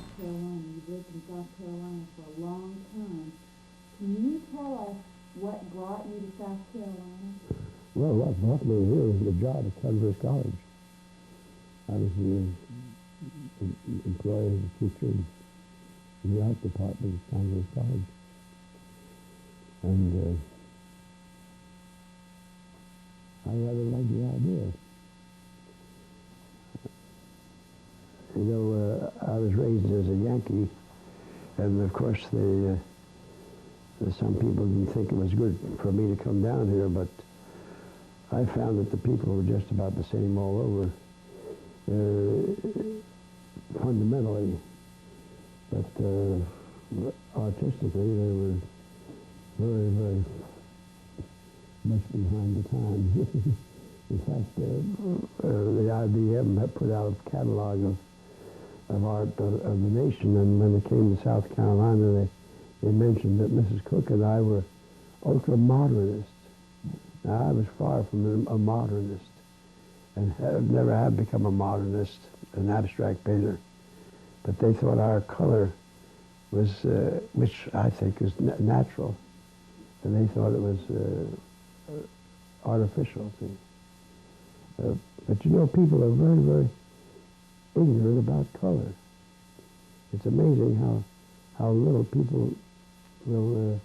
South Carolina. You've lived in South Carolina for a long time. Can you tell us what brought you to South Carolina? Well, what brought me here was the job at Converse College. I was employed as a teacher in the art department at Converse College. And I rather liked the idea. You know, I was raised as a Yankee, and of course some people didn't think it was good for me to come down here, but I found that the people were just about the same all over, fundamentally, but artistically they were very, very much behind the times. In fact, the IBM had put out a catalog of art of the nation, and when it came to South Carolina, they mentioned that Mrs. Cook and I were ultra-modernists. Now, I was far from a modernist, and never had become a modernist, an abstract painter. But they thought our color was, which I think is natural, and they thought it was artificial. But you know, people are very, very ignorant about color. It's amazing how little people will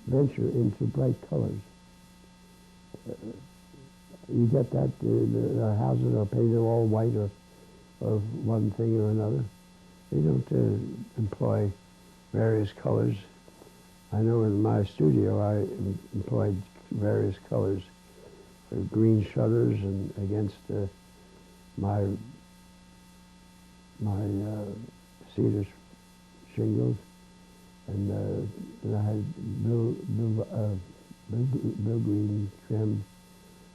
venture into bright colors. You get that, our houses are painted all white or one thing or another. They don't employ various colors. I know in my studio I employed various colors, green shutters and against my cedar shingles, and I had blue green trim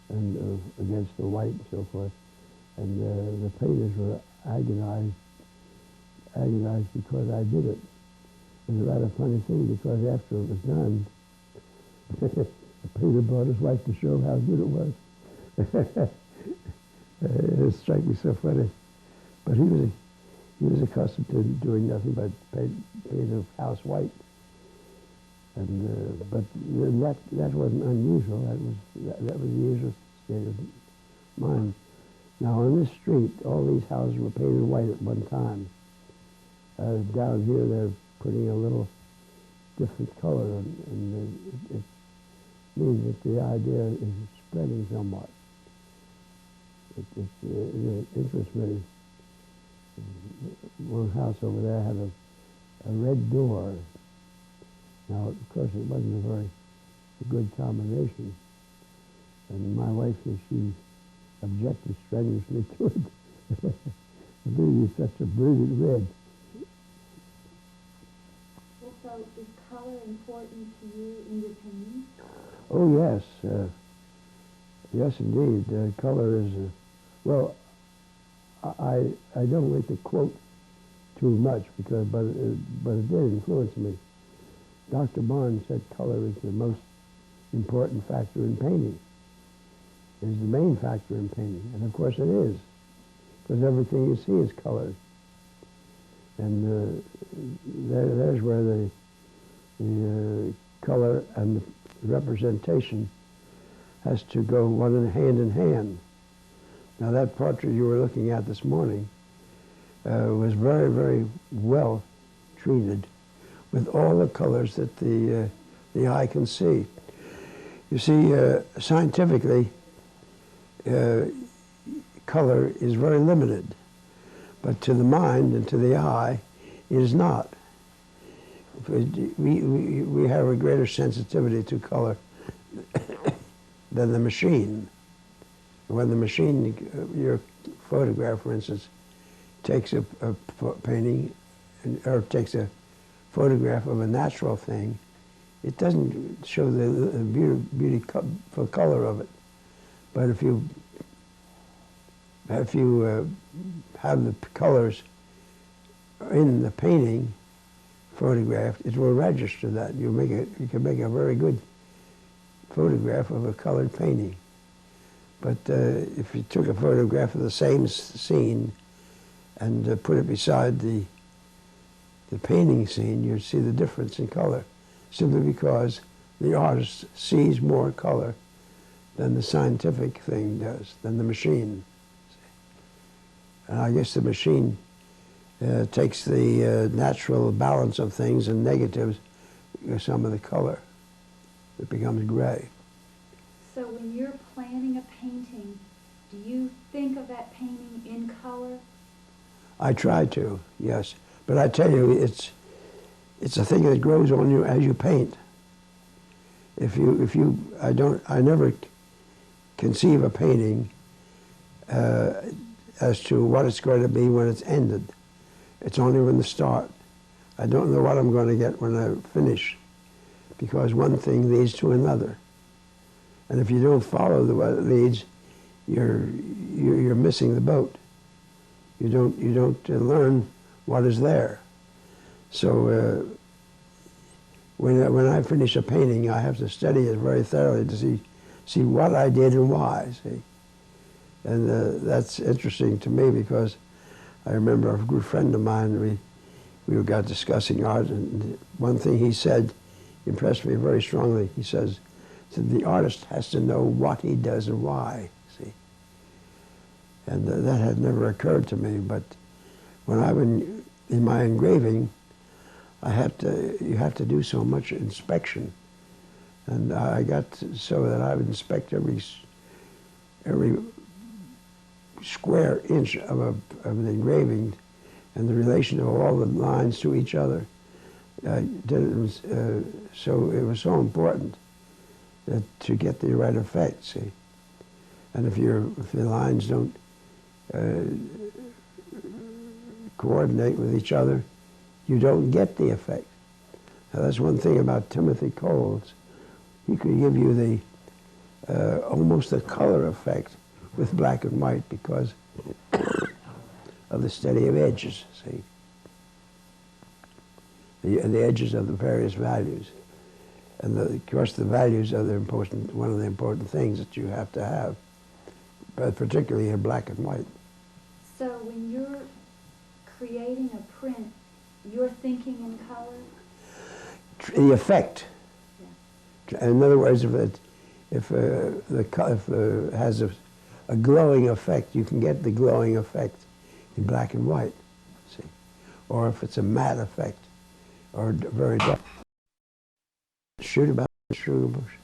and against the white and so forth. And the painters were agonized because I did it. It was a rather funny thing, because after it was done, the painter brought his wife to show how good it was. It struck me so funny. But he was accustomed to doing nothing but paint a house white. And but that wasn't unusual. That was the usual state of mind. Now on this street, all these houses were painted white at one time. Down here, they're putting a little different color, and it means that the idea is spreading somewhat. It interests me. One house over there had a red door. Now, of course, it wasn't a good combination. And my wife, she objected strenuously to it. It really is such a brilliant red. Well, so is color important to you in your painting? Oh, yes. Yes, indeed. Color is, well, I don't like to quote too much, but it did influence me. Dr. Barnes said color is the most important factor in painting. It is the main factor in painting, and of course it is, because everything you see is colored. And there's where the color and the representation has to go hand in hand. Now that portrait you were looking at this morning was very, very well treated with all the colors that the eye can see. You see, scientifically, color is very limited, but to the mind and to the eye, it is not. We have a greater sensitivity to color than the machine. When the machine, your photograph, for instance, takes a painting or takes a photograph of a natural thing, it doesn't show the beautiful color of it. But if you have the colors in the painting photographed, it will register that. You can make a very good photograph of a colored painting. But if you took a photograph of the same scene and put it beside the the painting scene, you'd see the difference in color, simply because the artist sees more color than the scientific thing does, than the machine. And I guess the machine takes the natural balance of things and negatives some of the color. It becomes gray. So when you're planning a painting, do you think of that painting in color? I try to, yes. But I tell you, it's a thing that grows on you as you paint. I never conceive a painting as to what it's going to be when it's ended. It's only when the start. I don't know what I'm going to get when I finish, because one thing leads to another. And if you don't follow what it leads, you're missing the boat. You don't learn what is there. So when I finish a painting, I have to study it very thoroughly to see what I did and why. See, and that's interesting to me, because I remember a good friend of mine. We got discussing art, and one thing he said impressed me very strongly. He says, the artist has to know what he does and why. See, and that had never occurred to me. But when in my engraving, you have to do so much inspection, and I got so that I would inspect every square inch of the engraving and the relation of all the lines to each other. So it was so important to get the right effect. See, and if the lines don't coordinate with each other, you don't get the effect. Now, that's one thing about Timothy Coles. He could give you almost a color effect with black and white because of the study of edges, see? The edges of the various values. And of course the values are one of the important things that you have to have, but particularly in black and white. So when you're creating a print, you're thinking in color? The effect. Yeah. In other words, if it has a glowing effect, you can get the glowing effect in black and white, see? Or if it's a matte effect, or very dark. Shoot about Sugar Bush.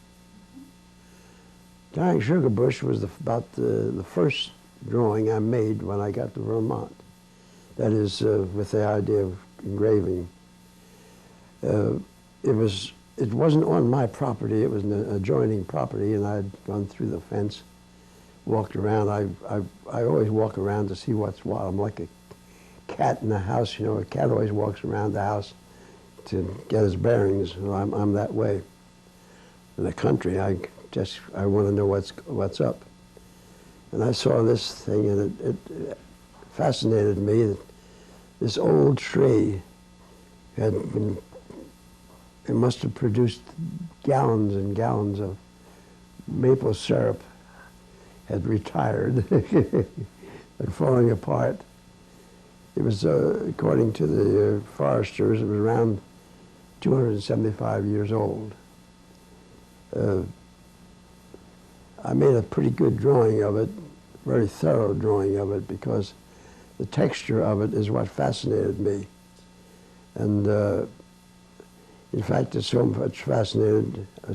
Dying Sugar Bush was about the first drawing I made when I got to Vermont. That is, with the idea of engraving. It wasn't on my property, it was an adjoining property, and I'd gone through the fence, walked around. I always walk around to see what's what. I'm like a cat in the house, you know. A cat always walks around the house to get his bearings. Well, I'm that way. In the country, I want to know what's up. And I saw this thing, and it fascinated me that this old tree it must have produced gallons and gallons of maple syrup, had retired and falling apart. It was, according to the foresters, it was around 275 years old. I made a pretty good drawing of it, very thorough drawing of it, because the texture of it is what fascinated me. And in fact, I was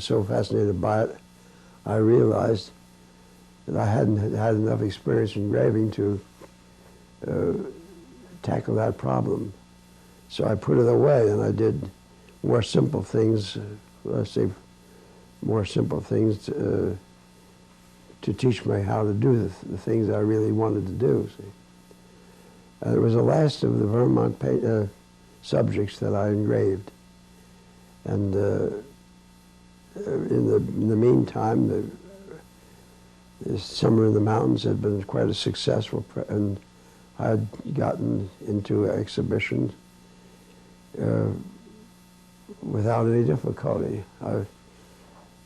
so fascinated by it, I realized that I hadn't had enough experience in engraving to tackle that problem. So I put it away, and I did more simple things, let's say more simple things to teach me how to do the things I really wanted to do, see. It was the last of the Vermont subjects that I engraved. And in the meantime, the Summer in the Mountains had been quite a successful, and I had gotten into exhibitions without any difficulty.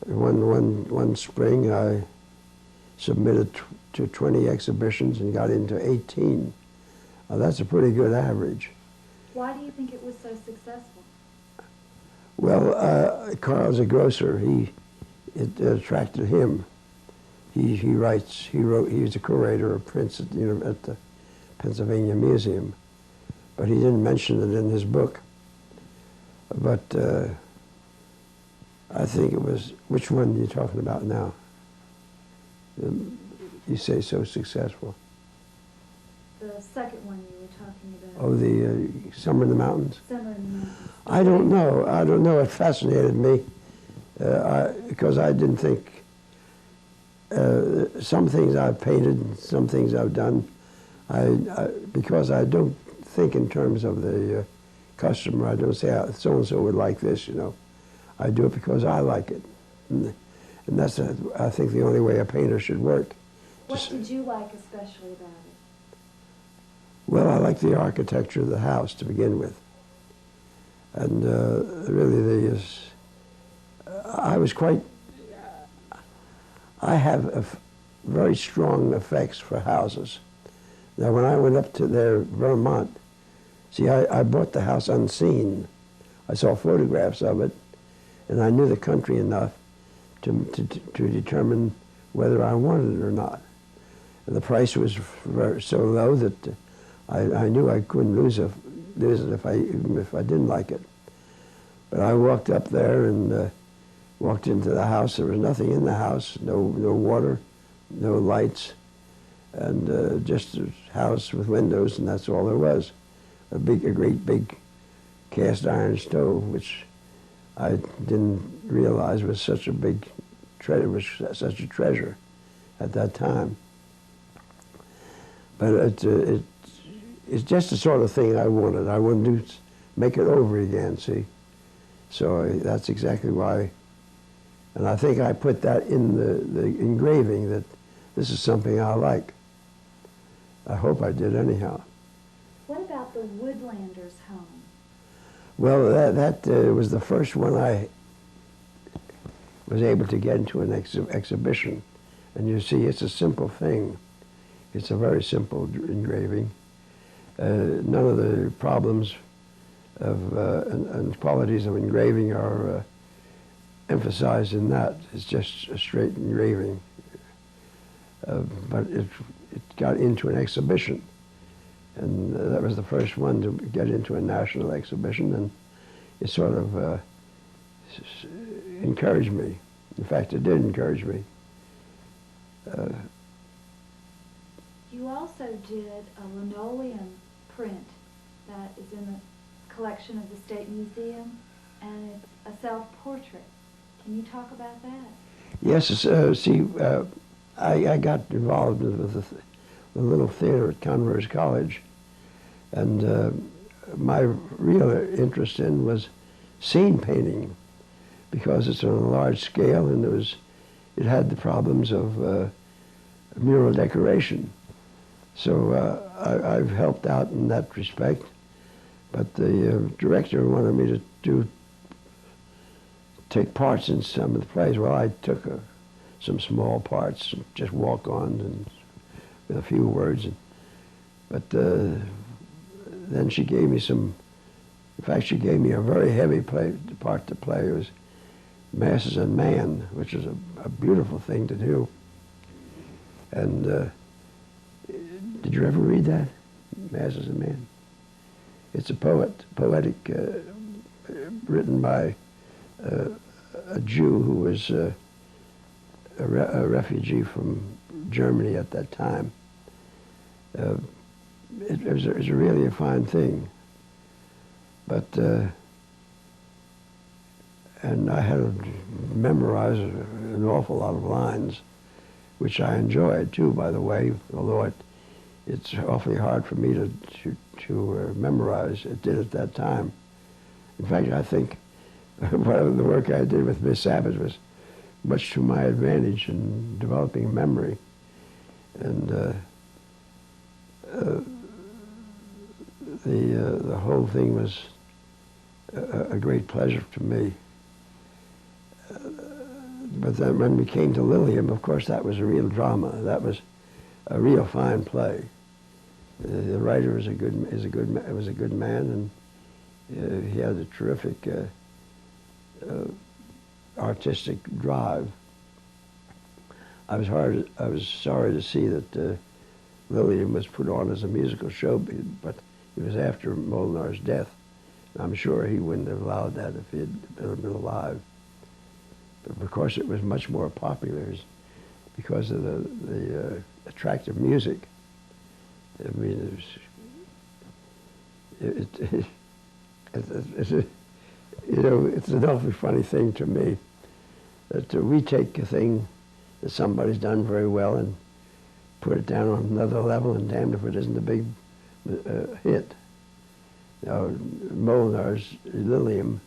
One spring, I submitted to 20 exhibitions and got into 18. That's a pretty good average. Why do you think it was so successful? Well, Carl's a grocer. It attracted him. He wrote, he's a curator of prints at the Pennsylvania Museum, but he didn't mention it in his book. But I think it was, which one are you talking about now? You say so successful. The second one you were talking about. Oh, the Summer in the Mountains? Summer in the Mountains. I don't know. It fascinated me because I didn't think, some things I've painted and some things I've done, because I don't think in terms of the customer. I don't say so-and-so would like this, you know. I do it because I like it. And that's, I think, the only way a painter should work. What did you like especially about it? Well, I like the architecture of the house to begin with. And really, I have very strong effects for houses. Now, when I went up to there, Vermont, see, I bought the house unseen. I saw photographs of it, and I knew the country enough to determine whether I wanted it or not. And the price was so low that I knew I couldn't lose it if I didn't like it. But I walked up there and walked into the house. There was nothing in the house, no water, no lights, and just a house with windows, and that's all there was. A great big cast iron stove, which I didn't realize was such a big treasure, was such a treasure at that time. But it's just the sort of thing I wanted. I wanted to make it over again, see? So that's exactly why. And I think I put that in the engraving, that this is something I like. I hope I did anyhow. What about the Woodlander's home? Well, that was the first one I was able to get into an exhibition. And you see, it's a simple thing. It's a very simple engraving. None of the problems of and qualities of engraving are emphasized in that. It's just a straight engraving. But it got into an exhibition. And that was the first one to get into a national exhibition, and it sort of encouraged me. In fact, it did encourage me. You also did a linoleum print that is in the collection of the State Museum, and it's a self-portrait. Can you talk about that? Yes, see, I got involved with the little theater at Converse College, and my real interest in was scene painting, because it's on a large scale, and it had the problems of mural decoration. So I've helped out in that respect, but the director wanted me to take parts in some of the plays. Well, I took some small parts, just walk-ons and with a few words. But then she gave me in fact, she gave me a very heavy part to play. It was Masses and Man, which is a beautiful thing to do. And did you ever read that, Masses and Man? It's a poetic, written by a Jew who was a refugee from Germany at that time. It was really a fine thing. But, and I had to memorize an awful lot of lines, which I enjoyed too, by the way, although it's awfully hard for me to memorize. It did at that time. In fact, I think one of the work I did with Miss Savage was much to my advantage in developing memory. And the whole thing was a great pleasure to me. But then when we came to Lilium, of course, that was a real drama. That was a real fine play. The writer was a good man, He had a terrific artistic drive. I was sorry to see that Lillian was put on as a musical show, but it was after Molinar's death. I'm sure he wouldn't have allowed that if he had been alive. But of course, it was much more popular because of the attractive music. I mean, it's an awfully funny thing to me that we take a thing that somebody's done very well and put it down on another level, and damned if it isn't a big hit. Now, Molinar's Lilium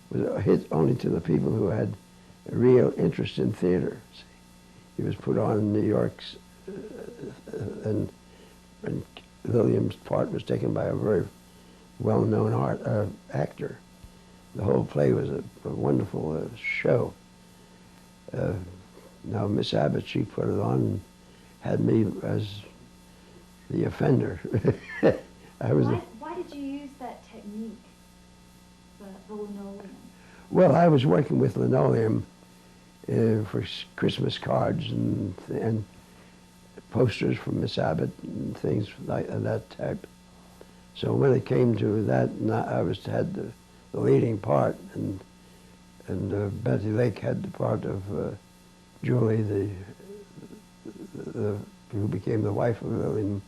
was a hit only to the people who had a real interest in theater. See? He was put on in New York's, and Lilium's part was taken by a very well-known actor. The whole play was a wonderful show. Now, Miss Abbott, she put it on and had me as the offender. Why did you use that technique, the linoleum? Well, I was working with linoleum for Christmas cards and posters from Miss Abbott and things like that type. So when it came to that, I had the leading part, and Betty Lake had the part of Julie, who became the wife of Lillian.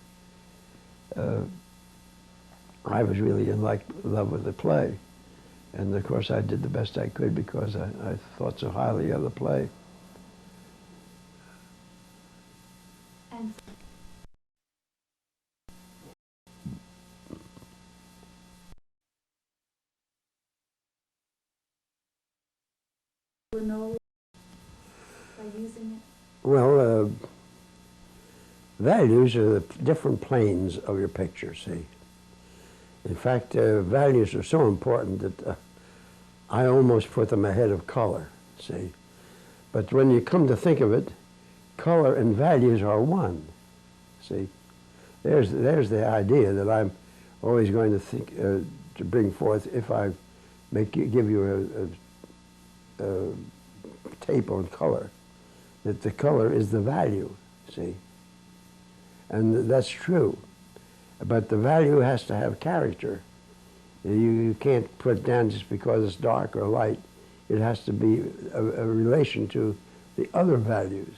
I was really in love with the play, and of course I did the best I could because I thought so highly of the play. And linoleum by using it? Well, values are the different planes of your picture, see. In fact, values are so important that I almost put them ahead of color, see. But when you come to think of it, color and values are one, see. There's the idea that I'm always going to think to bring forth if I give you a tape on color, that the color is the value, see. And that's true. But the value has to have character. You can't put it down just because it's dark or light. It has to be a relation to the other values.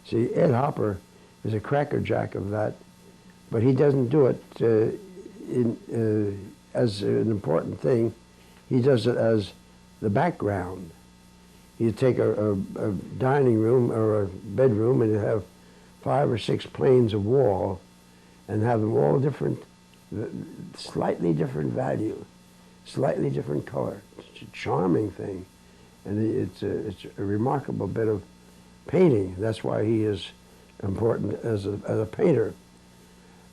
See, Ed Hopper is a crackerjack of that, but he doesn't do it as an important thing. He does it as the background. You take a dining room or a bedroom and you have 5 or 6 planes of wall and have them all different, slightly different value, slightly different color. It's a charming thing, and it's a remarkable bit of painting. That's why he is important as a painter.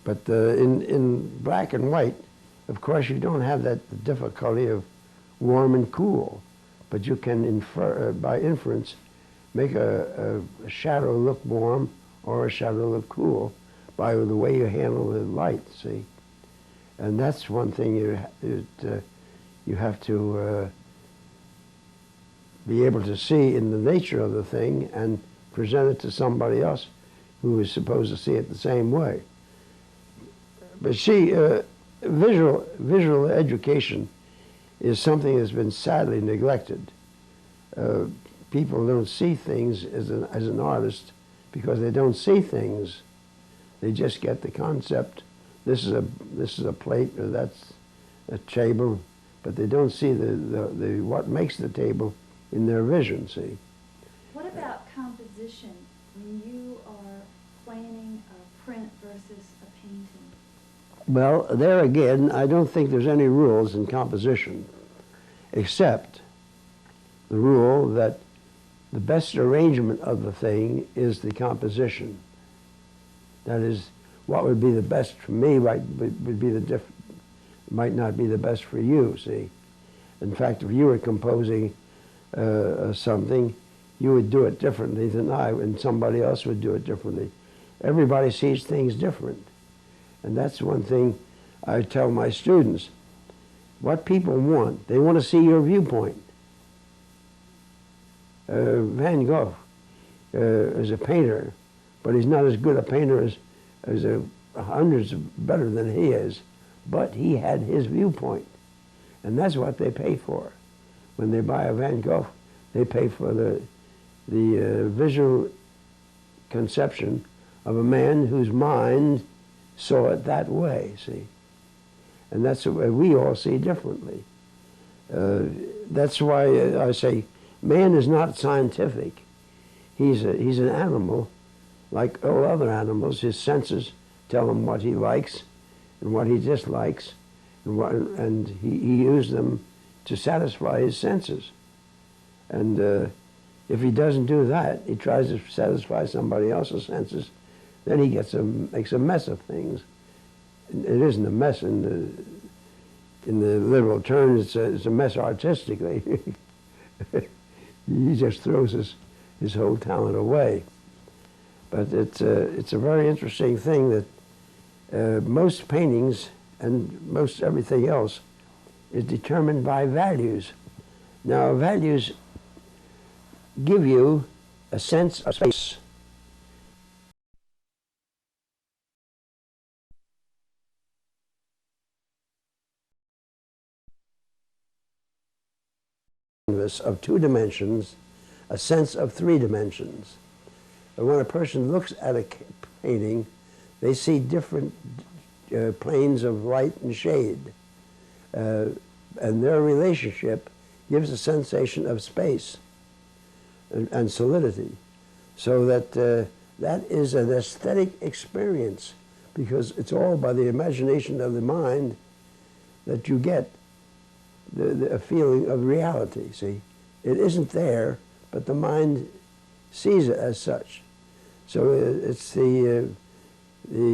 But in black and white, of course, you don't have that difficulty of warm and cool, but you can infer, by inference, make a shadow look warm or a shadow look cool by the way you handle the light, see? And that's one thing you have to be able to see in the nature of the thing and present it to somebody else who is supposed to see it the same way. But see, visual education is something that's been sadly neglected. People don't see things as an artist because they don't see things. They just get the concept. This is a plate, or that's a table, but they don't see the what makes the table in their vision. See. What about composition when you are planning a print versus a painting? Well, there again, I don't think there's any rules in composition, except the rule that the best arrangement of the thing is the composition. That is, what would be the best for me would be might not be the best for you, see. In fact, if you were composing something, you would do it differently than I, and somebody else would do it differently. Everybody sees things different. And that's one thing I tell my students. what people want. They want to see your viewpoint. Van Gogh is a painter, but he's not as good a painter as hundreds better than he is. But he had his viewpoint, and that's what they pay for. When they buy a Van Gogh, they pay for the visual conception of a man whose mind saw it that way, see? And that's the way we all see differently. That's why I say man is not scientific. He's an animal like all other animals. His senses tell him what he likes and what he dislikes, and he used them to satisfy his senses. And if he doesn't do that, he tries to satisfy somebody else's senses, then he makes a mess of things. It isn't a mess in the literal terms, it's a mess artistically. He just throws his whole talent away. But it's a very interesting thing that most paintings and most everything else is determined by values. Now, values give you a sense of space. Of 2 dimensions, a sense of 3 dimensions. And when a person looks at a painting, they see different planes of light and shade. And their relationship gives a sensation of space and solidity. So that that is an aesthetic experience, because it's all by the imagination of the mind that you get a feeling of reality, see? It isn't there, but the mind sees it as such. So it's the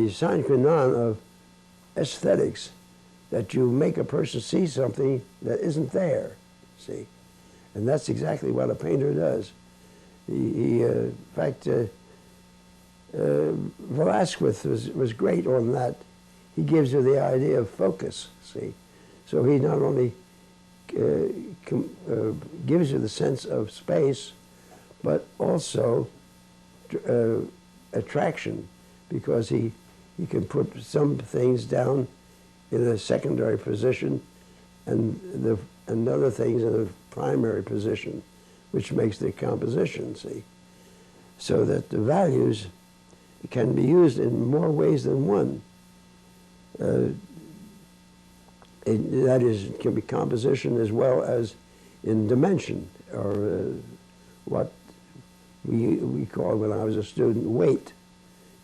sine qua non of aesthetics, that you make a person see something that isn't there, see? And that's exactly what a painter does. In fact, Velázquez was great on that. He gives you the idea of focus, see? So he not only gives you the sense of space, but also attraction, because he can put some things down in a secondary position and other things in a primary position, which makes the composition, see? So that the values can be used in more ways than one. That is, it can be composition as well as in dimension, or what we called when I was a student weight.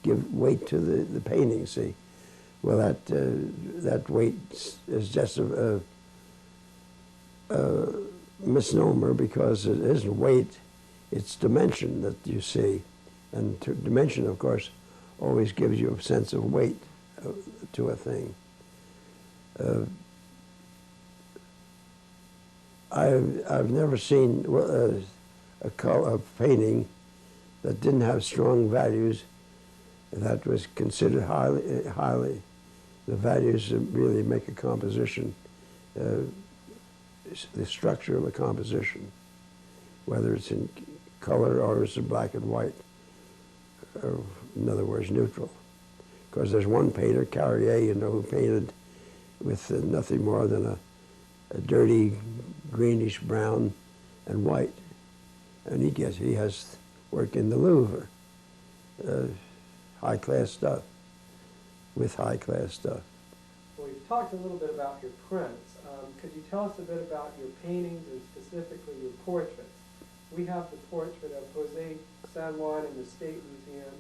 Give weight to the painting, see? Well, that weight is just a misnomer, because it isn't weight, it's dimension that you see. And dimension, of course, always gives you a sense of weight to a thing. I've never seen a painting that didn't have strong values that was considered highly. The values really make a composition, the structure of a composition, whether it's in color or it's in black and white, or in other words, neutral. Because there's one painter, Carrier, you know, who painted with nothing more than a dirty greenish brown and white. And he has work in the Louvre, high-class stuff, with high-class stuff. Well, you've talked a little bit about your prints. Could you tell us a bit about your paintings and specifically your portraits? We have the portrait of Jose San Juan in the State Museum,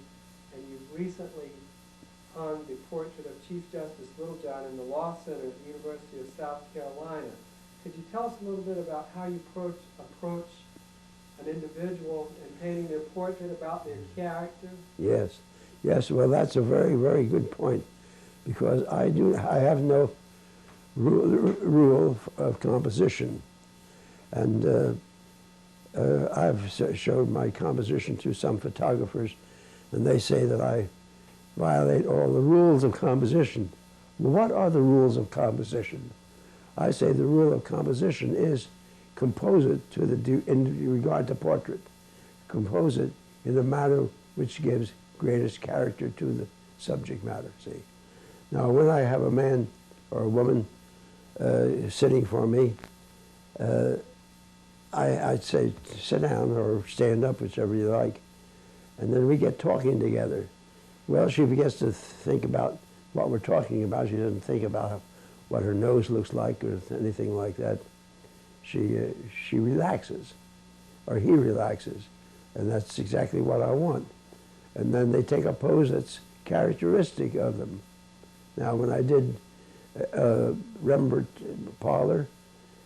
and you've recently hung the portrait of Chief Justice Littlejohn in the Law Center at the University of South Carolina. Could you tell us a little bit about how you approach an individual in painting their portrait, about their character? Yes. Yes, well, that's a very, very good point, because I have no rule of composition. And I've showed my composition to some photographers, and they say that I violate all the rules of composition. Well, what are the rules of composition? I say the rule of composition is compose it in regard to portrait. Compose it in a manner which gives greatest character to the subject matter, see. Now, when I have a man or a woman sitting for me, I'd say sit down or stand up, whichever you like, and then we get talking together. Well, she begins to think about what we're talking about. She doesn't think about what her nose looks like or anything like that. She relaxes, or he relaxes, and that's exactly what I want. And then they take a pose that's characteristic of them. Now, when I did Rembrandt Parlor,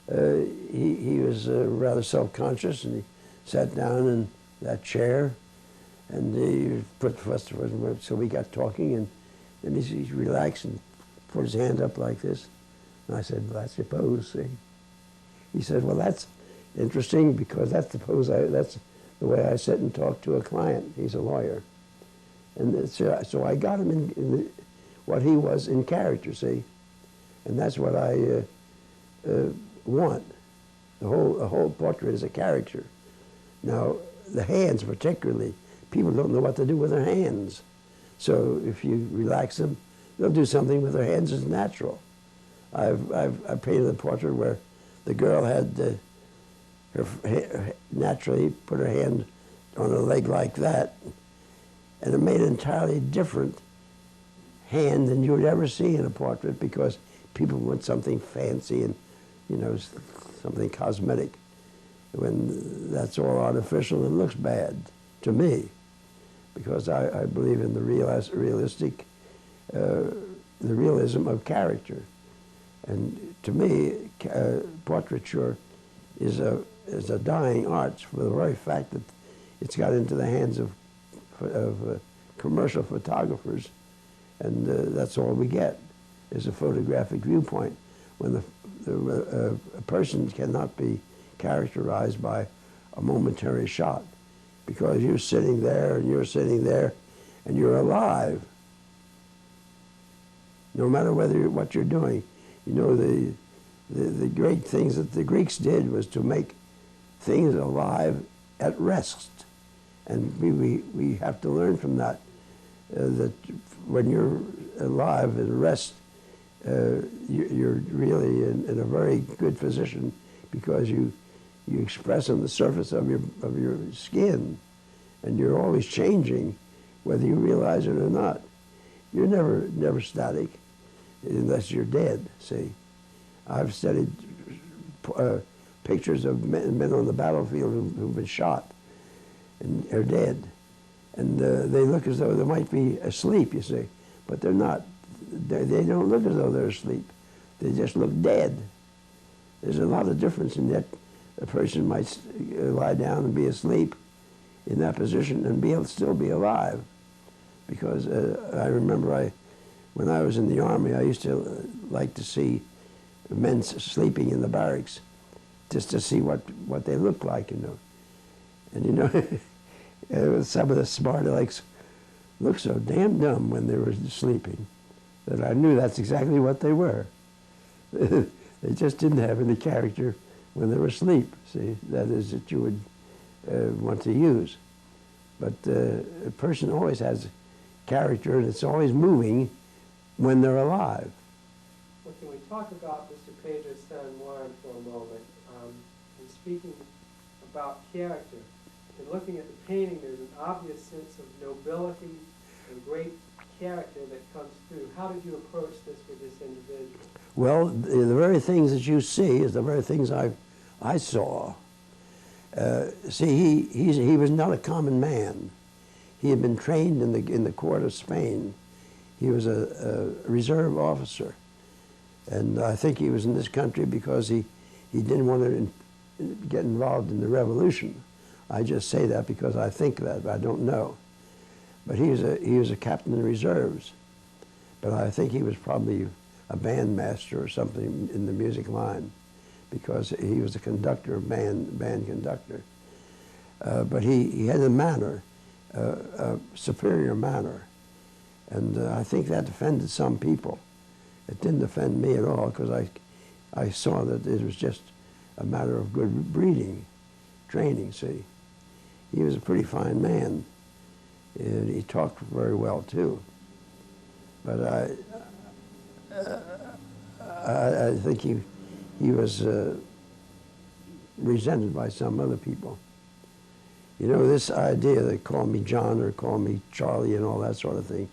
he was rather self-conscious, and he sat down in that chair, and he put so we got talking, and he relaxed and put his hand up like this. And I said, well, that's your pose, see? He said, well, that's interesting because that's the pose, that's the way I sit and talk to a client. He's a lawyer. And so I got him in what he was in character, see? And that's what I want. The whole portrait is a character. Now, the hands particularly, people don't know what to do with their hands. So if you relax them, they'll do something with their hands as natural. I've painted a portrait where the girl had naturally put her hand on her leg like that, and it made an entirely different hand than you would ever see in a portrait, because people want something fancy and, you know, something cosmetic. When that's all artificial, it looks bad to me, because I believe in the realistic, the realism of character. And to me, portraiture is a dying art for the very fact that it's got into the hands of commercial photographers, and that's all we get is a photographic viewpoint, when a person cannot be characterized by a momentary shot, because you're sitting there and you're sitting there and you're alive. No matter what you're doing. You know, the great things that the Greeks did was to make things alive at rest. And we have to learn from that, that when you're alive at rest, you're really in a very good position, because you express on the surface of your skin, and you're always changing, whether you realize it or not. You're never static, unless you're dead, see. I've studied pictures of men on the battlefield who've been shot and are dead. And they look as though they might be asleep, you see, but they're not. They don't look as though they're asleep. They just look dead. There's a lot of difference in that. A person might lie down and be asleep in that position and still be alive. Because I remember when I was in the Army, I used to like to see men sleeping in the barracks, just to see what they looked like, you know. And, you know, some of the smart alecks looked so damn dumb when they were sleeping that I knew that's exactly what they were. They just didn't have any character when they were asleep, see. That is, that you would want to use. But a person always has character, and it's always moving when they're alive. Well, can we talk about Mr. Pedro San Juan for a moment? And speaking about character, in looking at the painting, there's an obvious sense of nobility and great character that comes through. How did you approach this with this individual? Well, the very things that you see is the very things I saw. See, he was not a common man. He had been trained in the court of Spain. He was a reserve officer. And I think he was in this country because he didn't want to get involved in the revolution. I just say that because I think that, but I don't know. But he was a captain in reserves. But I think he was probably a bandmaster or something in the music line, because he was a conductor, band conductor. But he had a manner, a superior manner. And I think that offended some people. It didn't offend me at all, because I saw that it was just a matter of good breeding, training, see. He was a pretty fine man, and he talked very well, too. But I think he was resented by some other people. You know, this idea that call me John or call me Charlie and all that sort of thing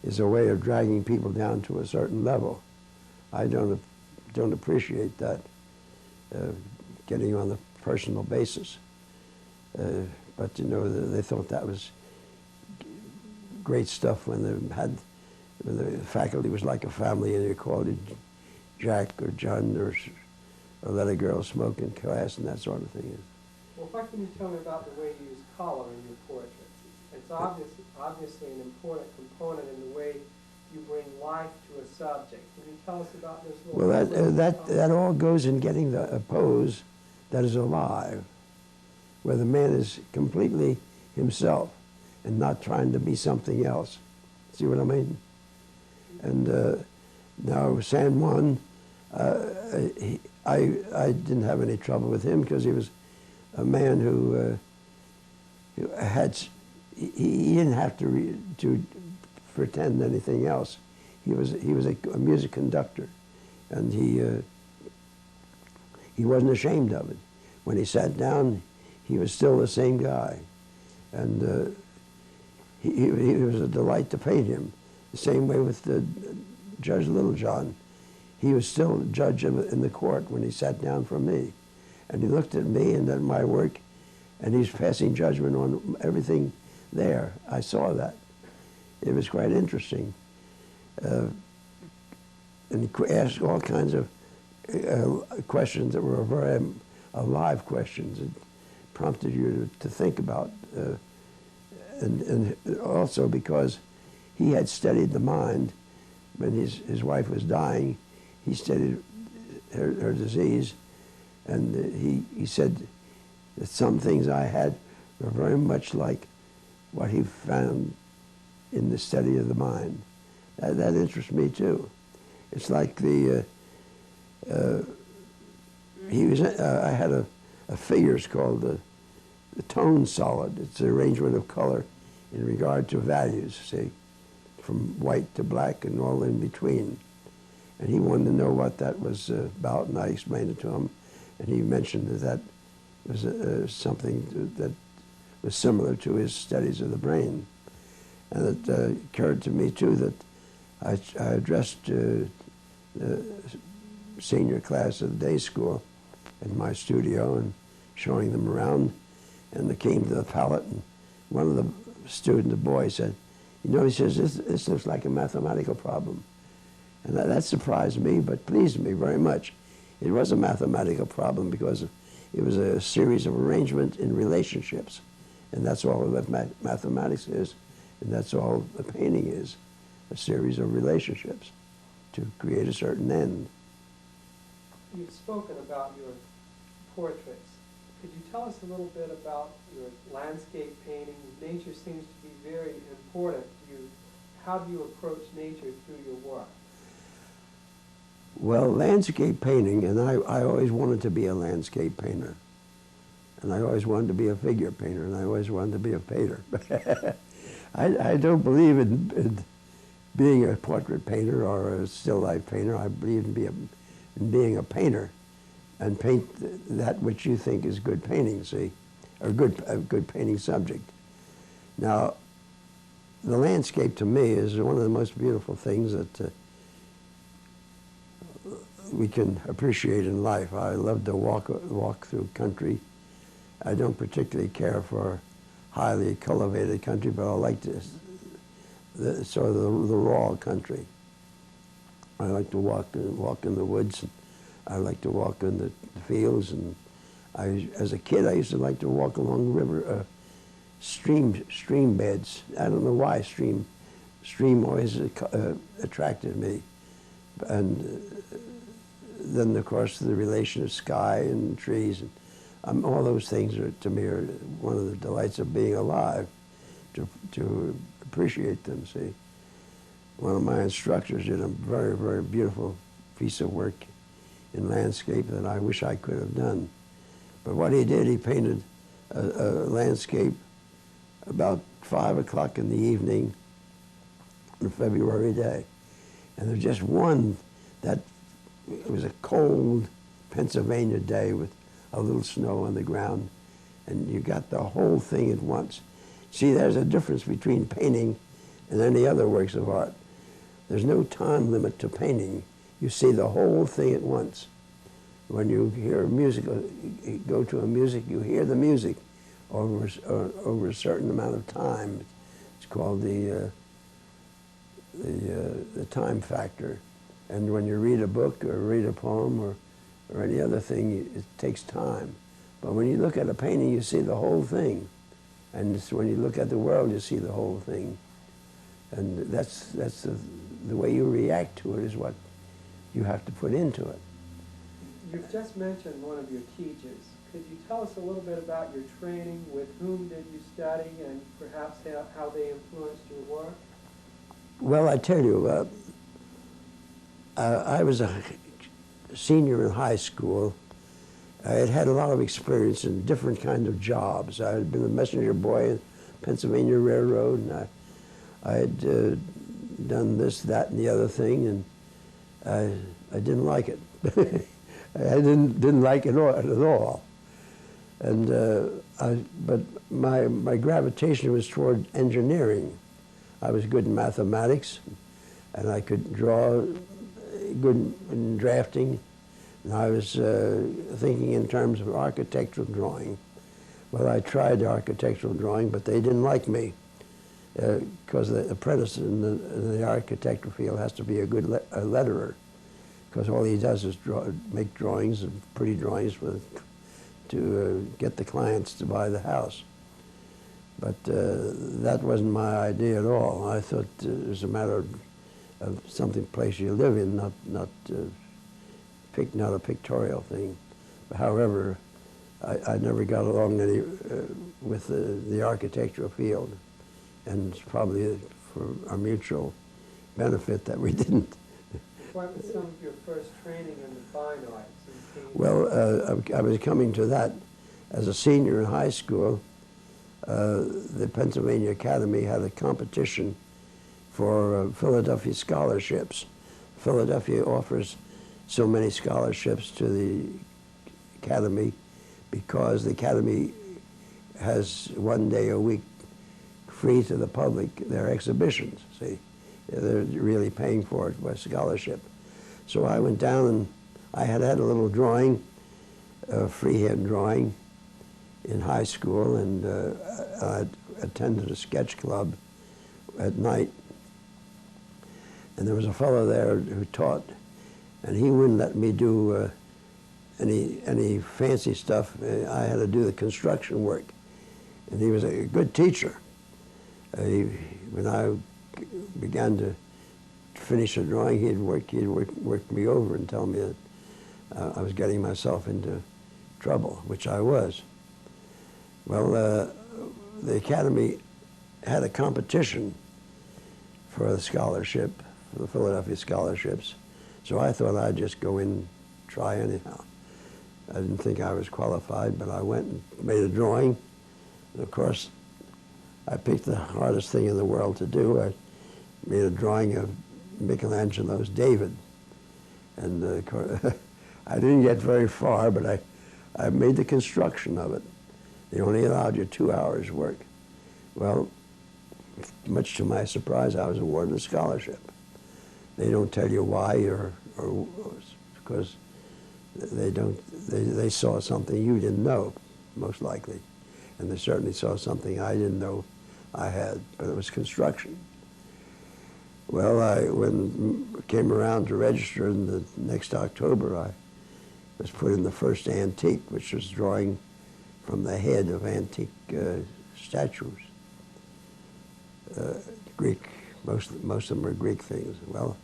is a way of dragging people down to a certain level. I don't appreciate that, getting on a personal basis. But, you know, they thought that was great stuff when the faculty was like a family and they called it Jack or John or let a girl smoke in class and that sort of thing. Well, what can you tell me about the way you use color in your portraits? It's obviously an important component in the way you bring life to a subject. Can you tell us about this little... Well, that all goes in getting a pose that is alive, where the man is completely himself and not trying to be something else. See what I mean? And now San Juan, I didn't have any trouble with him because he was a man who he didn't have to pretend anything else. He was a music conductor, and he wasn't ashamed of it. When he sat down, he was still the same guy, and he was a delight to paint him. The same way with Judge Littlejohn. He was still judge in the court when he sat down for me. And he looked at me and at my work, and he's passing judgment on everything there. I saw that. It was quite interesting. And he asked all kinds of questions that were very alive questions. It prompted you to think about. And also because he had studied the mind when his wife was dying. He studied her disease, and he said that some things I had were very much like what he found in the study of the mind. That interests me too. It's like I had a figures called the tone solid. It's the arrangement of color in regard to values, see, from white to black and all in between. And he wanted to know what that was about, and I explained it to him. And he mentioned that was something that was similar to his studies of the brain. And it occurred to me, too, that I addressed the senior class of the day school in my studio and showing them around. And they came to the palette, and one of the students, the boy, said, you know, he says, this looks like a mathematical problem. And that surprised me, but pleased me very much. It was a mathematical problem because it was a series of arrangement in relationships. And that's all that mathematics is, and that's all the painting is, a series of relationships to create a certain end. You've spoken about your portraits. Could you tell us a little bit about your landscape painting? Nature seems to be very important to you. How do you approach nature through your work? Well, landscape painting, and I always wanted to be a landscape painter. And I always wanted to be a figure painter, and I always wanted to be a painter. I don't believe in being a portrait painter or a still life painter. I believe in being a painter and paint that which you think is good painting, see, or a good painting subject. Now, the landscape to me is one of the most beautiful things that we can appreciate in life. I love to walk through country. I don't particularly care for highly cultivated country, but I like sort of the raw country. I like to walk in the woods. And I like to walk in the fields. And as a kid, I used to like to walk along river, stream beds. I don't know why stream always attracted me. And then, of course, the relation of sky and trees. And all those things to me are one of the delights of being alive, to appreciate them, see. One of my instructors did a very, very beautiful piece of work in landscape that I wish I could have done. But what he did, he painted a landscape about 5 o'clock in the evening on a February day. And there was just one that, it was a cold Pennsylvania day with a little snow on the ground, and you got the whole thing at once. See, there's a difference between painting and any other works of art. There's no time limit to painting. You see the whole thing at once. When you hear music, you go to a music, you hear the music over a certain amount of time. It's called the time factor. And when you read a book or read a poem or any other thing, it takes time. But when you look at a painting, you see the whole thing. And it's when you look at the world, you see the whole thing. And that's the way you react to it is what you have to put into it. You've just mentioned one of your teachers. Could you tell us a little bit about your training? With whom did you study, and perhaps how they influenced your work? Well, I tell you, I was a senior in high school. I had had a lot of experience in different kinds of jobs. I had been a messenger boy at Pennsylvania Railroad, and I had done this, that, and the other thing, and I didn't like it. I didn't like it at all. And but my gravitation was toward engineering. I was good in mathematics, and I could draw good in drafting. And I was thinking in terms of architectural drawing. Well, I tried architectural drawing, but they didn't like me because the apprentice in the architectural field has to be a good letterer, because all he does is make drawings, and pretty drawings to get the clients to buy the house. But that wasn't my idea at all. I thought it was a matter of something place you live in, not a pictorial thing. However, I never got along with the architectural field, and it's probably for our mutual benefit that we didn't. What was some of your first training in the fine arts? Well, I was coming to that. As a senior in high school, the Pennsylvania Academy had a competition for Philadelphia scholarships. Philadelphia offers so many scholarships to the Academy because the Academy has one day a week free to the public, their exhibitions, see. They're really paying for it by scholarship. So I went down and I had a little drawing, freehand drawing in high school, and I attended a sketch club at night. And there was a fellow there who taught, and he wouldn't let me do any fancy stuff. I had to do the construction work. And he was a good teacher. When I began to finish a drawing, he'd work me over and tell me that I was getting myself into trouble, which I was. Well, the Academy had a competition for the scholarship, for the Philadelphia scholarships. So I thought I'd just go in and try anyhow. I didn't think I was qualified, but I went and made a drawing. And of course, I picked the hardest thing in the world to do. I made a drawing of Michelangelo's David. And of course, I didn't get very far, but I made the construction of it. They only allowed you 2 hours work. Well, much to my surprise, I was awarded a scholarship. They don't tell you why, or because they saw something you didn't know, most likely. And they certainly saw something I didn't know I had, but it was construction. Well, when it came around to register in the next October, I was put in the first antique, which was drawing from the head of antique statues. Greek, most of them are Greek things. Well,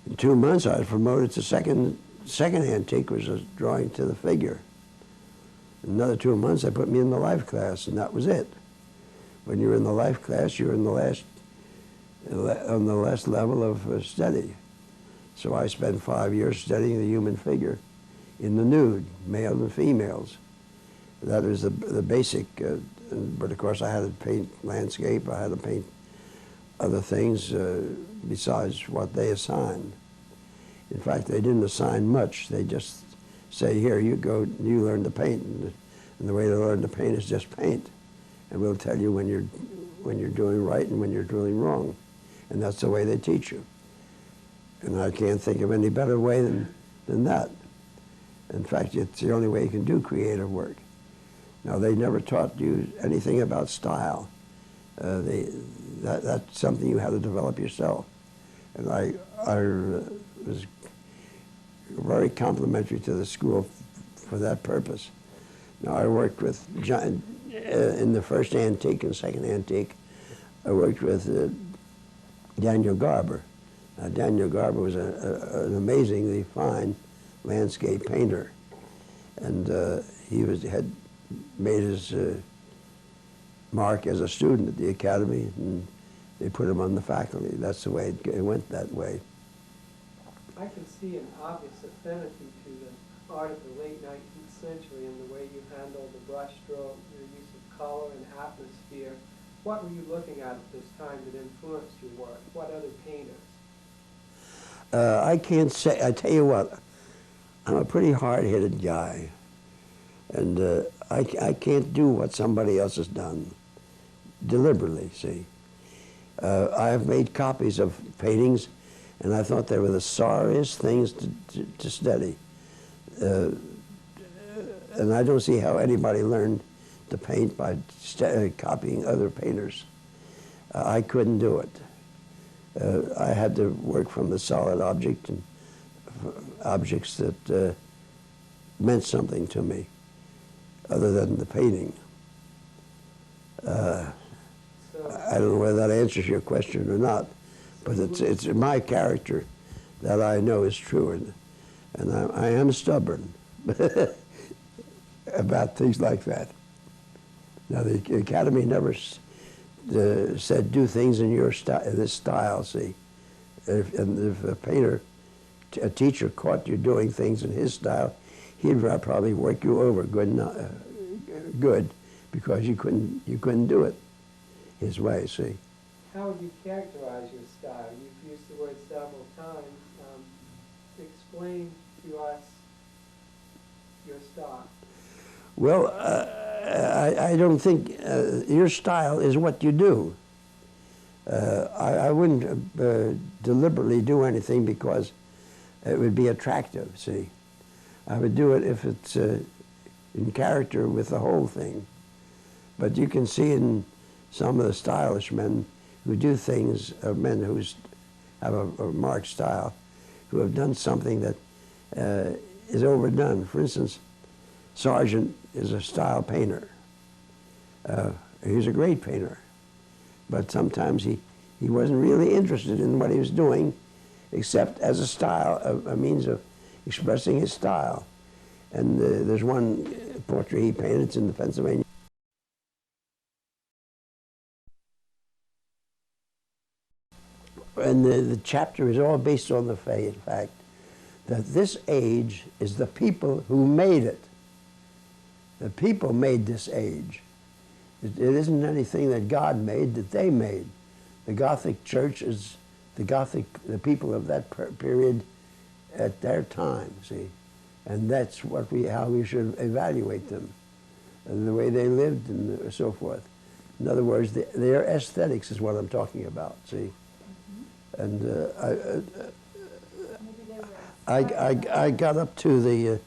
in 2 months I was promoted to second antique, which was drawing to the figure. In another 2 months they put me in the life class, and that was it. When you're in the life class, you're in the last on the last level of study. So I spent 5 years studying the human figure in the nude, male and females. That was the basic, but of course I had to paint landscape, I had to paint other things besides what they assigned. In fact, they didn't assign much. They just say, here, you go, you learn to paint. And the way to learn to paint is just paint. And we'll tell you when you're doing right and when you're doing wrong. And that's the way they teach you. And I can't think of any better way than that. In fact, it's the only way you can do creative work. Now, they never taught you anything about style. That's something you had to develop yourself. And I was very complimentary to the school for that purpose. Now, I worked with John, in the first antique and second antique, I worked with Daniel Garber. Now, Daniel Garber was an amazingly fine landscape painter. And he had made his mark as a student at the academy, and they put him on the faculty. That's the way it went that way. I can see an obvious affinity to the art of the late 19th century in the way you handled the brush stroke, your use of color and atmosphere. What were you looking at this time that influenced your work? What other painters? I can't say. I tell you what, I'm a pretty hard-headed guy, and I can't do what somebody else has done deliberately, see. I have made copies of paintings, and I thought they were the sorriest things to study. And I don't see how anybody learned to paint by copying other painters. I couldn't do it. I had to work from the solid object and objects that meant something to me, other than the painting. I don't know whether that answers your question or not, but it's my character that I know is true, and I am stubborn about things like that. Now, the Academy never said do things in your this style. See, and if a teacher caught you doing things in his style, he'd probably work you over good, because you couldn't do it his way. See. How would you characterize your style? You've used the word several times. Explain to us your style. Well, I don't think your style is what you do. I wouldn't deliberately do anything because it would be attractive, see. I would do it if it's in character with the whole thing. But you can see in some of the stylish men who do things, men who have a marked style, who have done something that is overdone. For instance, Sargent is a style painter. He's a great painter, but sometimes he wasn't really interested in what he was doing, except as a style, a means of expressing his style. And there's one portrait he painted, it's in the Pennsylvania. And the chapter is all based on the fact that this age is the people who made it. The people made this age. It isn't anything that God made, that they made. The Gothic church is the people of that period at their time, see. And that's how we should evaluate them, and the way they lived and so forth. In other words, their aesthetics is what I'm talking about, see. And I got up to the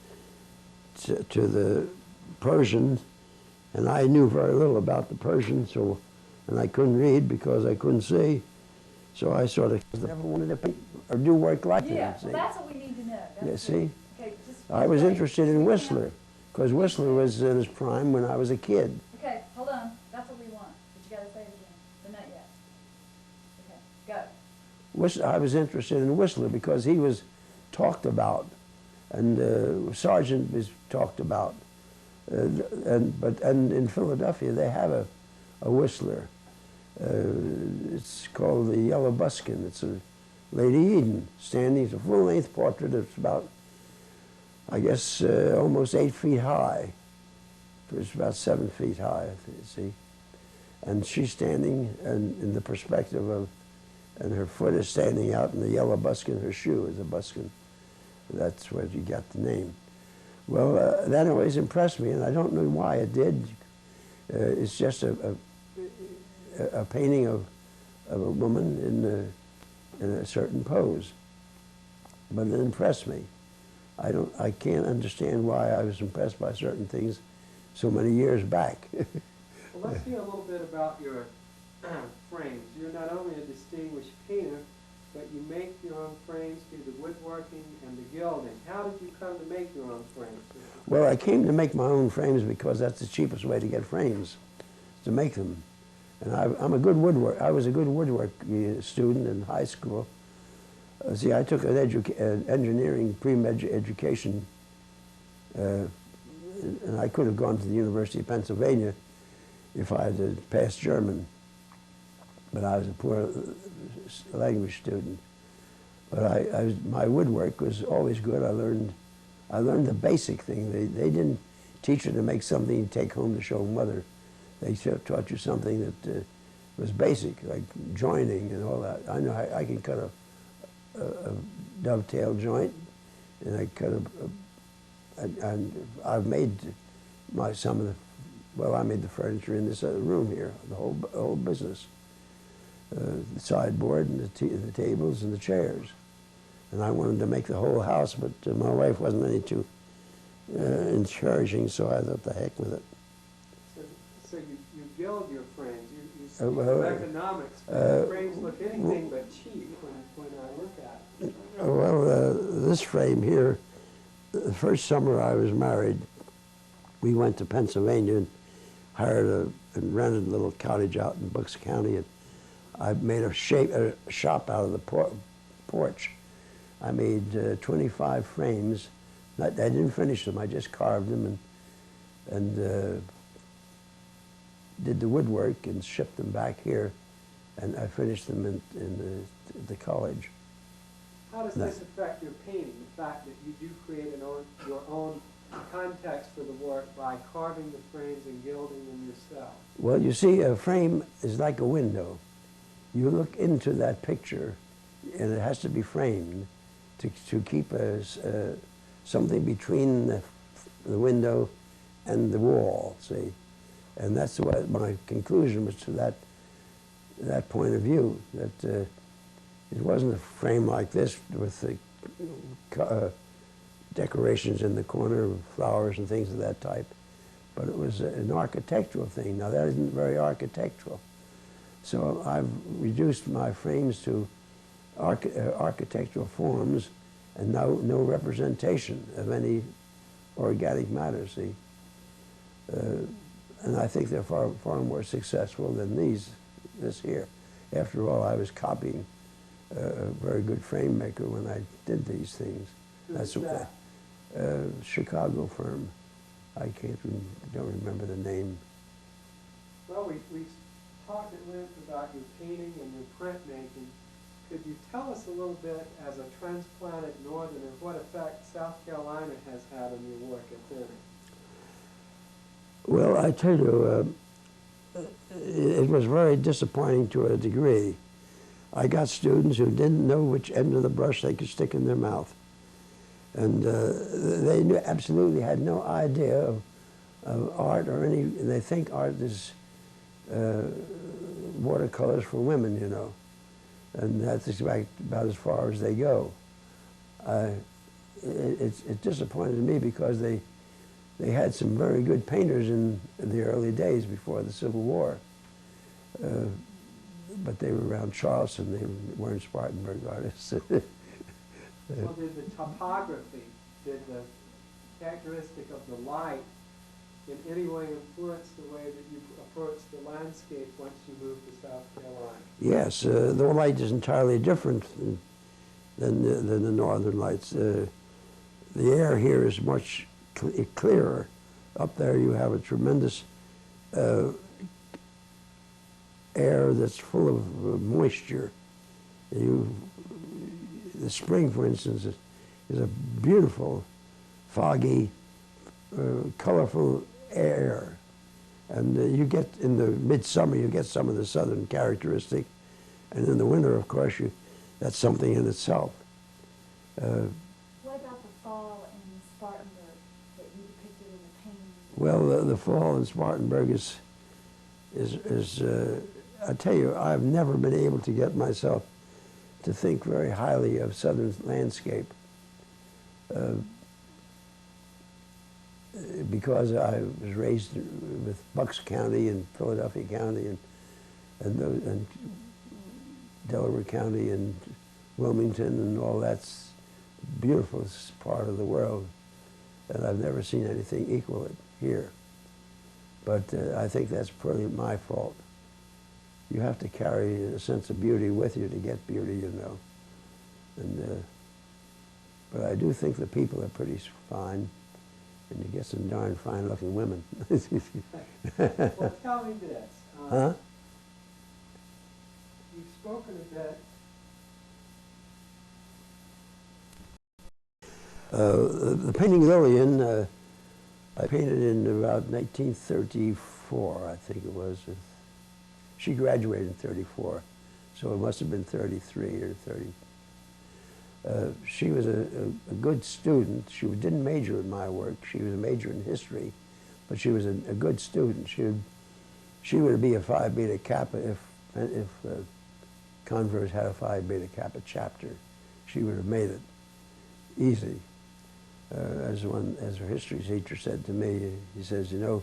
Persians, and I knew very little about the Persians, and I couldn't read because I couldn't see. So I sort of never wanted to paint or do work like that. Yeah, well, that's what we need to know. Yeah, see? Okay, I was interested in Whistler, because Whistler was in his prime when I was a kid. Okay, hold on. That's what we want. But you got to say it again. But not yet. Okay, go. I was interested in Whistler because he was talked about, and Sargent was talked about. But in Philadelphia they have a Whistler. It's called the Yellow Buskin. It's Lady Eden, standing. It's a full-length portrait. It's about, I guess, almost 8 feet high. It's about 7 feet high, you see. And she's standing in the perspective of, and her foot is standing out, and the yellow buskin, her shoe is a buskin. That's where you got the name. Well, that always impressed me, and I don't know why it did. It's just a painting of a woman in a certain pose, but it impressed me. I can't understand why I was impressed by certain things so many years back. Well, let's hear a little bit about your frames. You're not only a distinguished painter, but you make your own frames through the woodworking and the gilding. How did you come to make your own frames? Well, I came to make my own frames because that's the cheapest way to get frames, to make them. And I'm a good woodworker. I was a good woodwork student in high school. See, I took an engineering pre-med education, and I could have gone to the University of Pennsylvania if I had passed German, but I was a poor language student. But my woodwork was always good. I learned the basic thing. They didn't teach you to make something you take home to show mother. They taught you something that was basic, like joining and all that. I know I can cut a dovetail joint, and I cut and I've made I made the furniture in this room here, the whole business, the sideboard and the tables and the chairs. And I wanted to make the whole house, but my wife wasn't any too encouraging, so I thought, the heck with it. So you gild your frames. You speak of economics. Frames look anything but cheap when I look at it. Well, this frame here, the first summer I was married, we went to Pennsylvania and hired and rented a little cottage out in Bucks County, and I made a shop out of the porch. I made 25 frames. I didn't finish them. I just carved them and did the woodwork and shipped them back here, and I finished them in the college. How does this affect your painting, the fact that you do create your own context for the work by carving the frames and gilding them yourself? Well, you see, a frame is like a window. You look into that picture, and it has to be framed to keep something between the window and the wall, see? And that's what my conclusion was to that point of view, that it wasn't a frame like this with the decorations in the corner of flowers and things of that type, but it was an architectural thing. Now, that isn't very architectural. So I've reduced my frames to architectural forms and no representation of any organic matter, see? And I think they're far more successful than this here. After all, I was copying a very good frame maker when I did these things. Who's that? Chicago firm. I don't remember the name. Well, we talked at length about your painting and your printmaking. Could you tell us a little bit, as a transplanted northerner, what effect South Carolina has had on your work at Denny? Well, I tell you, it was very disappointing to a degree. I got students who didn't know which end of the brush they could stick in their mouth. And they absolutely had no idea of art or they think art is watercolors for women, you know. And that's about as far as they go. It disappointed me because they had some very good painters in the early days before the Civil War. But they were around Charleston. They weren't Spartanburg artists. Well, did the topography, did the characteristic of the light in any way influence the way that you approach the landscape once you moved to South Carolina? Yes, the light is entirely different than the northern lights. The air here is much clearer. Up there you have a tremendous air that's full of moisture. the spring, for instance, is a beautiful, foggy, colorful air. And you get, in the midsummer, you get some of the southern characteristic. And in the winter, of course, that's something in itself. What about the fall in Spartanburg that you depicted in the painting? Well, the fall in Spartanburg is I tell you, I've never been able to get myself to think very highly of southern landscape. Because I was raised with Bucks County and Philadelphia County and Delaware County and Wilmington and all that's beautiful part of the world, and I've never seen anything equal it here. But I think that's probably my fault. You have to carry a sense of beauty with you to get beauty, you know. And but I do think the people are pretty fine, and you get some darn fine-looking women. Well, tell me this. Huh? You've spoken a bit. The painting Lillian, I painted in about 1934, I think it was. She graduated in 34, so it must have been 33 or 30. She was a good student. She didn't major in my work. She was a major in history, but she was a good student. She would be a Phi Beta Kappa if Converse had a Phi Beta Kappa chapter. She would have made it easy. As her history teacher said to me, he says, you know,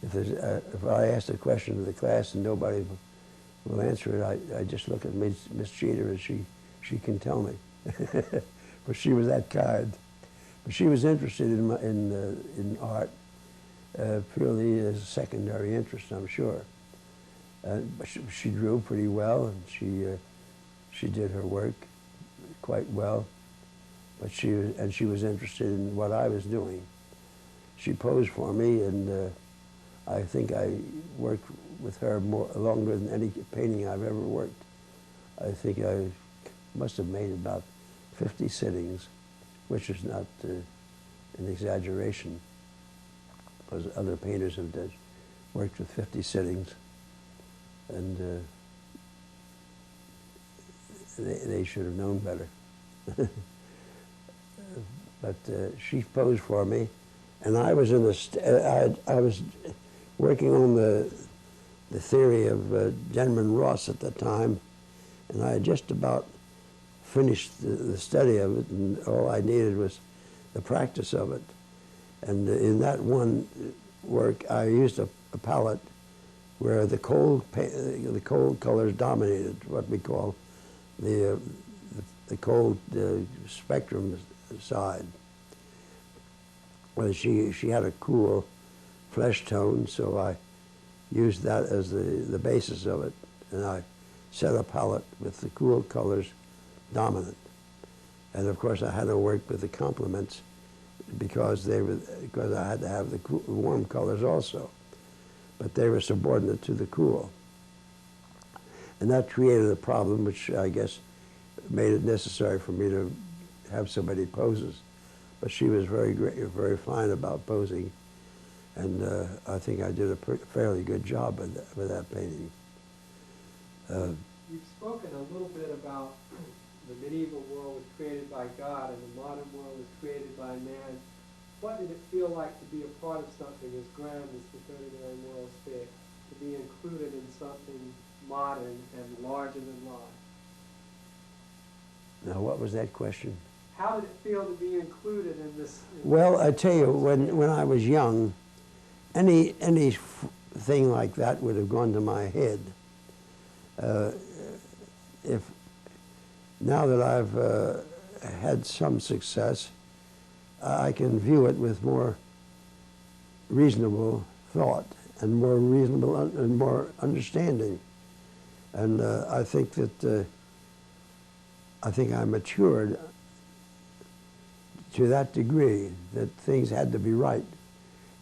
if I ask a question to the class and nobody will answer it, I just look at Miss Cheater and she can tell me. But she was that kind. But she was interested in art purely as a secondary interest, I'm sure. But she drew pretty well, and she did her work quite well. But she was interested in what I was doing. She posed for me, and I think I worked with her longer than any painting I've ever worked. I think I must have made about 50 sittings, which is not an exaggeration, because other painters have worked with 50 sittings, and they should have known better. But she posed for me, and I was I was working on the theory of Gentleman Ross at the time, and I had just about finished the study of it, and all I needed was the practice of it. And in that one work, I used a palette where the cold colors dominated, what we call the cold spectrum side. Well, she had a cool flesh tone, so I used that as the basis of it, and I set a palette with the cool colors dominant. And of course I had to work with the complements because I had to have the warm colors also, but they were subordinate to the cool. And that created a problem which I guess made it necessary for me to have so many poses. But she was very fine about posing, and I think I did a fairly good job with that painting. You've spoken a little bit about the medieval world was created by God and the modern world was created by man. What did it feel like to be a part of something as grand as the 39 World Fair, to be included in something modern and larger than life? Now, what was that question? How did it feel to be included in this? Well, I tell you, when I was young, any thing like that would have gone to my head. Now that I've had some success, I can view it with more reasonable thought and more reasonable and more understanding. And I think that I matured to that degree that things had to be right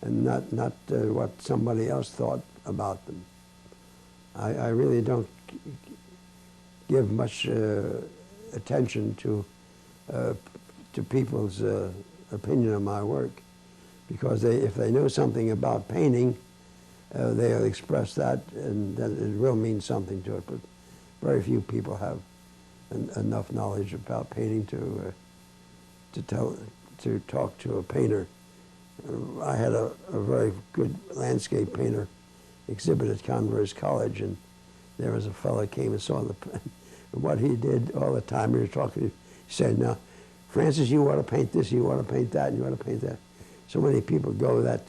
and not what somebody else thought about them. I really don't give much attention to to people's opinion of my work, because if they know something about painting, they'll express that, and that it will mean something to it. But very few people have enough knowledge about painting to talk to a painter. I had a very good landscape painter exhibit at Converse College, and there was a fellow came and saw what he did all the time. We were talking. He said, "Now, Francis, you want to paint this, you want to paint that, and you want to paint that." So many people go to that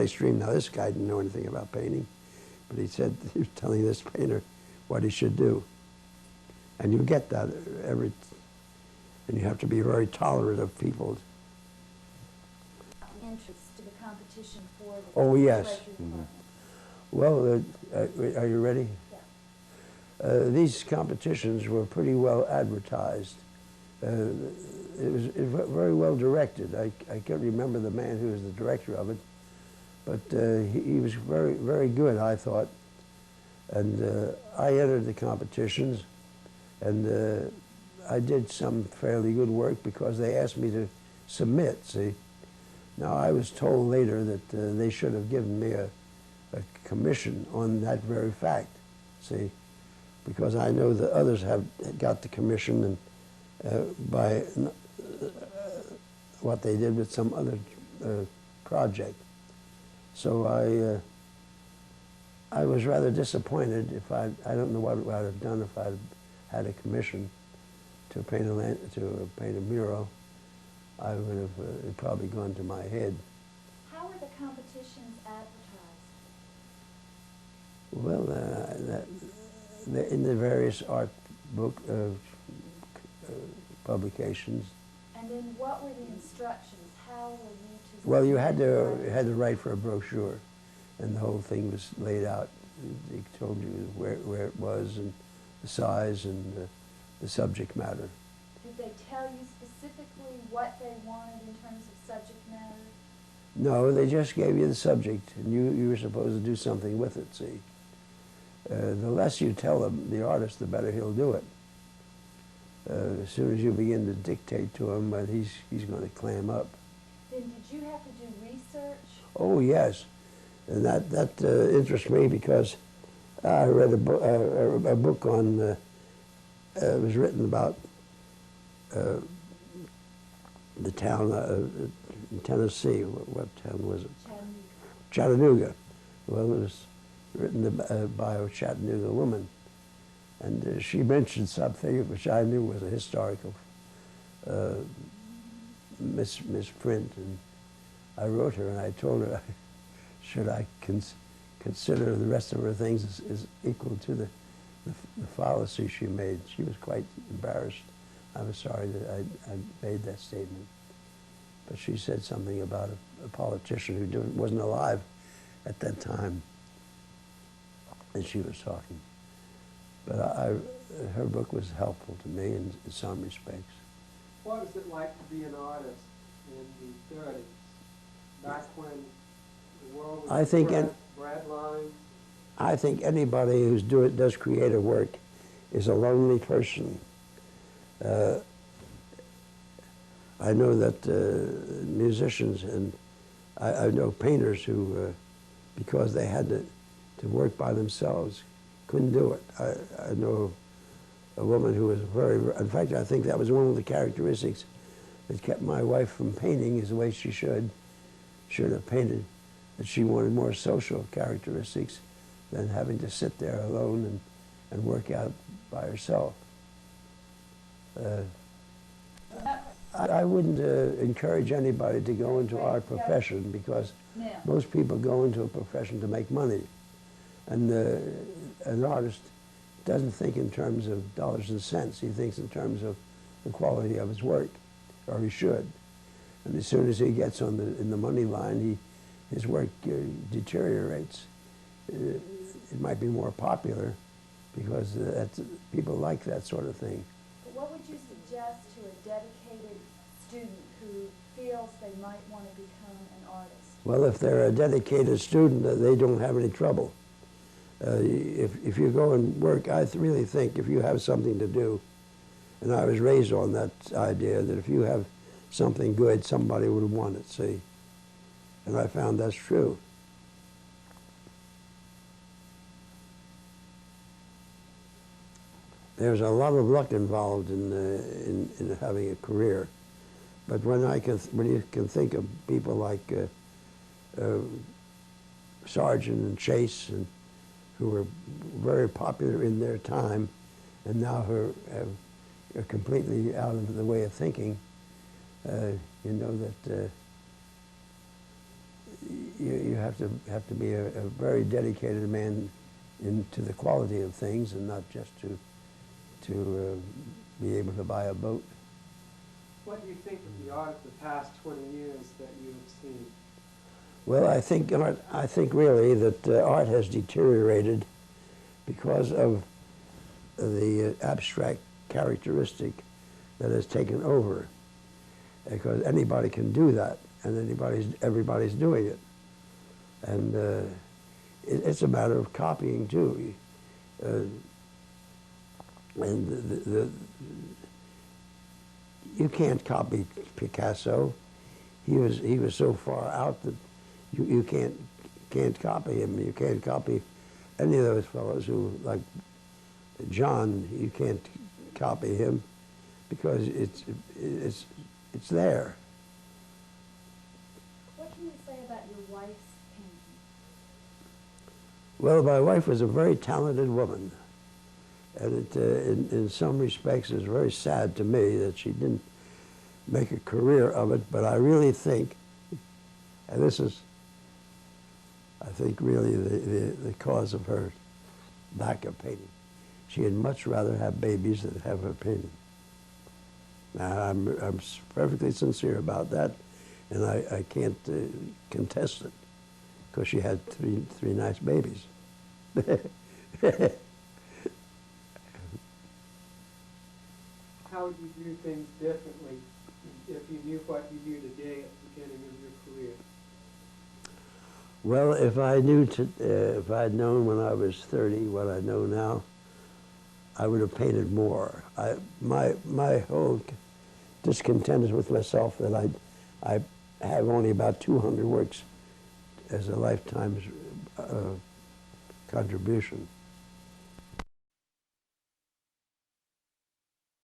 extreme. Now, this guy didn't know anything about painting, but he said he was telling this painter what he should do, and you get that and you have to be very tolerant of people. Interest to the competition for the Oh, yes. portraiture department. Well, are you ready? Yeah. These competitions were pretty well advertised. It was very well directed. I can't remember the man who was the director of it, but he was very, very good, I thought. And I entered the competitions, and I did some fairly good work because they asked me to submit, see. Now, I was told later that they should have given me a commission on that very fact, see, because I know the others have got the commission and by what they did with some other project. So I was rather disappointed. If I don't know what I'd have done if I'd had a commission to paint a mural. I would have probably gone to my head. How were the competitions advertised? Well, in the various art book publications. And then what were the instructions? How were you to... Well, you had to write for a brochure, and the whole thing was laid out. They told you where it was and the size and the subject matter. Did they tell you specifically what they wanted in terms of subject matter? No, they just gave you the subject, and you were supposed to do something with it, see. The less you tell the artist, the better he'll do it. As soon as you begin to dictate to him, he's going to clam up. Then did you have to do research? Oh, yes. And that interests me because I read a book on, it was written about the town in Tennessee. What town was it? Chattanooga. Well, it was written by a Chattanooga woman. And she mentioned something which I knew was a historical misprint. And I wrote her and I told her, should I consider the rest of her things as equal to the fallacy she made. She was quite embarrassed. I was sorry that I made that statement. But she said something about a politician who wasn't alive at that time. And she was talking. But her book was helpful to me in some respects. What was it like to be an artist in the 30s, back when the world was bread lines? I think anybody who does creative work is a lonely person. I know that musicians and I know painters who, because they had to work by themselves, couldn't do it. I know a woman who was in fact, I think that was one of the characteristics that kept my wife from painting is the way she should have painted, that she wanted more social characteristics than having to sit there alone and work out by herself. I wouldn't encourage anybody to go into our profession because most people go into a profession to make money. And an artist doesn't think in terms of dollars and cents. He thinks in terms of the quality of his work, or he should. And as soon as he gets in the money line, his work deteriorates. It might be more popular because people like that sort of thing. But what would you suggest to a dedicated student who feels they might want to become an artist? Well, if they're a dedicated student, they don't have any trouble. If you go and work, I really think if you have something to do, And I was raised on that idea that if you have something good, somebody would want it, see? And I found that's true. There's a lot of luck involved in having a career. But when you can think of people like Sargent and Chase, who were very popular in their time, and now are completely out of the way of thinking, you know that you have to be a very dedicated man to the quality of things, and not just to be able to buy a boat. What do you think of the art of the past 20 years that you have seen? Well, I think really that art has deteriorated because of the abstract characteristic that has taken over. Because anybody can do that, and everybody's doing it, and it's a matter of copying too. And you can't copy Picasso. He was so far out that you can't copy him. You can't copy any of those fellows who, like John, you can't copy him because it's there. What can you say about your wife's painting? Well, my wife was a very talented woman, and in some respects it's very sad to me that she didn't make a career of it, but I really think, and this is, I think, really the cause of her lack of painting. She would much rather have babies than have her painting. Now, I'm perfectly sincere about that, and I can't contest it, because she had three nice babies. How would you do things differently if you knew what you knew today at the beginning of your career? Well, if I'd known when I was 30 what I know now, I would have painted more. My whole discontent is with myself that I have only about 200 works as a lifetime's contribution.